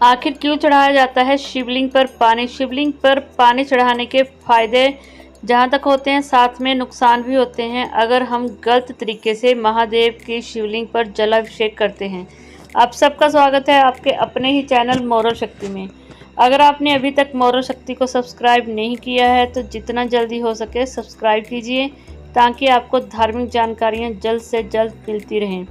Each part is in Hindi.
आखिर क्यों चढ़ाया जाता है शिवलिंग पर पानी? शिवलिंग पर पानी चढ़ाने के फायदे जहाँ तक होते हैं, साथ में नुकसान भी होते हैं अगर हम गलत तरीके से महादेव की शिवलिंग पर जलाभिषेक करते हैं। आप सबका स्वागत है आपके अपने ही चैनल मोरल शक्ति में। अगर आपने अभी तक मोरल शक्ति को सब्सक्राइब नहीं किया है तो जितना जल्दी हो सके सब्सक्राइब कीजिए ताकि आपको धार्मिक जानकारियाँ जल्द से जल्द मिलती रहें।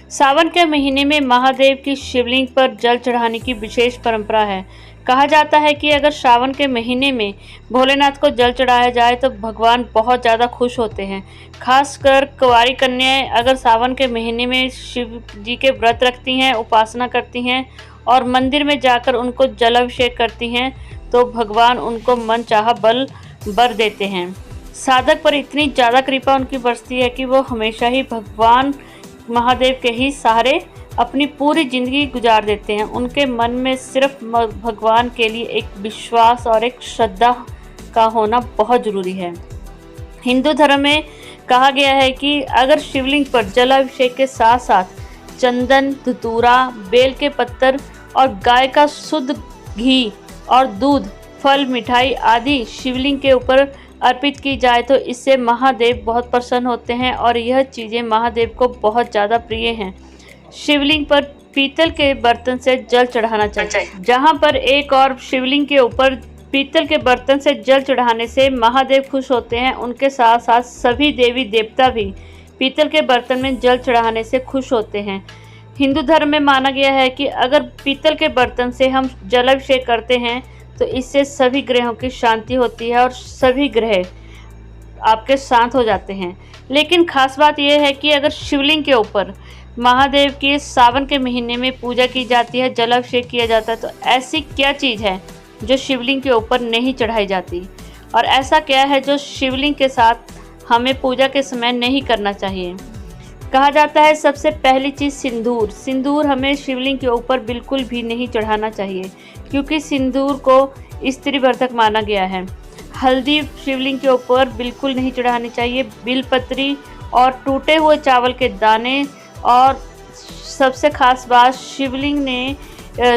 सावन के महीने में महादेव की शिवलिंग पर जल चढ़ाने की विशेष परंपरा है। कहा जाता है कि अगर सावन के महीने में भोलेनाथ को जल चढ़ाया जाए तो भगवान बहुत ज़्यादा खुश होते हैं। खासकर कुंवारी कन्याएं अगर सावन के महीने में शिव जी के व्रत रखती हैं, उपासना करती हैं और मंदिर में जाकर उनको जलाभिषेक करती हैं तो भगवान उनको मनचाहा वर देते हैं। साधक पर इतनी ज़्यादा कृपा उनकी बरसती है कि वो हमेशा ही भगवान महादेव के ही सहारे अपनी पूरी ज़िंदगी गुजार देते हैं। उनके मन में सिर्फ भगवान के लिए एक विश्वास और एक श्रद्धा का होना बहुत ज़रूरी है। हिंदू धर्म में कहा गया है कि अगर शिवलिंग पर जलाभिषेक के साथ साथ चंदन, धतूरा, बेल के पत्तर और गाय का शुद्ध घी और दूध, फल, मिठाई आदि शिवलिंग के ऊपर अर्पित की जाए तो इससे महादेव बहुत प्रसन्न होते हैं और यह चीज़ें महादेव को बहुत ज़्यादा प्रिय हैं। शिवलिंग पर पीतल के बर्तन से जल चढ़ाना चाहिए। जहां पर एक और शिवलिंग के ऊपर पीतल के बर्तन से जल चढ़ाने से महादेव खुश होते हैं, उनके साथ साथ सभी देवी देवता भी पीतल के बर्तन में जल चढ़ाने से खुश होते हैं। हिंदू धर्म में माना गया है कि अगर पीतल के बर्तन से हम जलाभिषेक करते हैं तो इससे सभी ग्रहों की शांति होती है और सभी ग्रह आपके शांत हो जाते हैं। लेकिन खास बात यह है कि अगर शिवलिंग के ऊपर महादेव की सावन के महीने में पूजा की जाती है, जलाभिषेक किया जाता है, तो ऐसी क्या चीज़ है जो शिवलिंग के ऊपर नहीं चढ़ाई जाती और ऐसा क्या है जो शिवलिंग के साथ हमें पूजा के समय नहीं करना चाहिए? कहा जाता है सबसे पहली चीज़ सिंदूर। सिंदूर हमें शिवलिंग के ऊपर बिल्कुल भी नहीं चढ़ाना चाहिए क्योंकि सिंदूर को स्त्रीवर्धक माना गया है। हल्दी शिवलिंग के ऊपर बिल्कुल नहीं चढ़ानी चाहिए। बिलपत्री और टूटे हुए चावल के दाने और सबसे खास बात,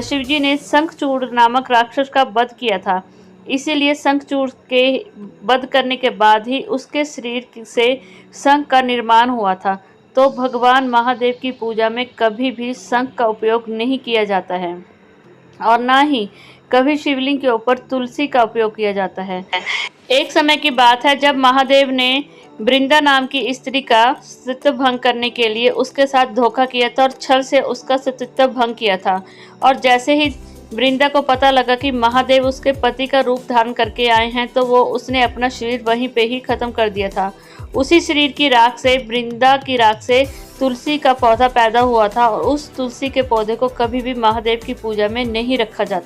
शिवजी ने शंखचूड़ नामक राक्षस का वध किया था, इसीलिए शंखचूड़ के वध करने के बाद ही उसके शरीर से शंख का निर्माण हुआ था। तो भगवान महादेव की पूजा में कभी भी शंख का उपयोग नहीं किया जाता है और ना ही कभी शिवलिंग के ऊपर तुलसी का उपयोग किया जाता है। एक समय की बात है जब महादेव ने वृंदा नाम की स्त्री का सतीत्व भंग करने के लिए उसके साथ धोखा किया था और छल से उसका सतीत्व भंग किया था। और जैसे ही वृंदा को पता लगा कि महादेव उसके पति का रूप धारण करके आए हैं तो उसने अपना शरीर वहीं पे ही खत्म कर दिया था। उसी शरीर की राख से, वृंदा की राख से तुलसी का पौधा पैदा हुआ था और उस तुलसी के पौधे को कभी भी महादेव की पूजा में नहीं रखा जाता।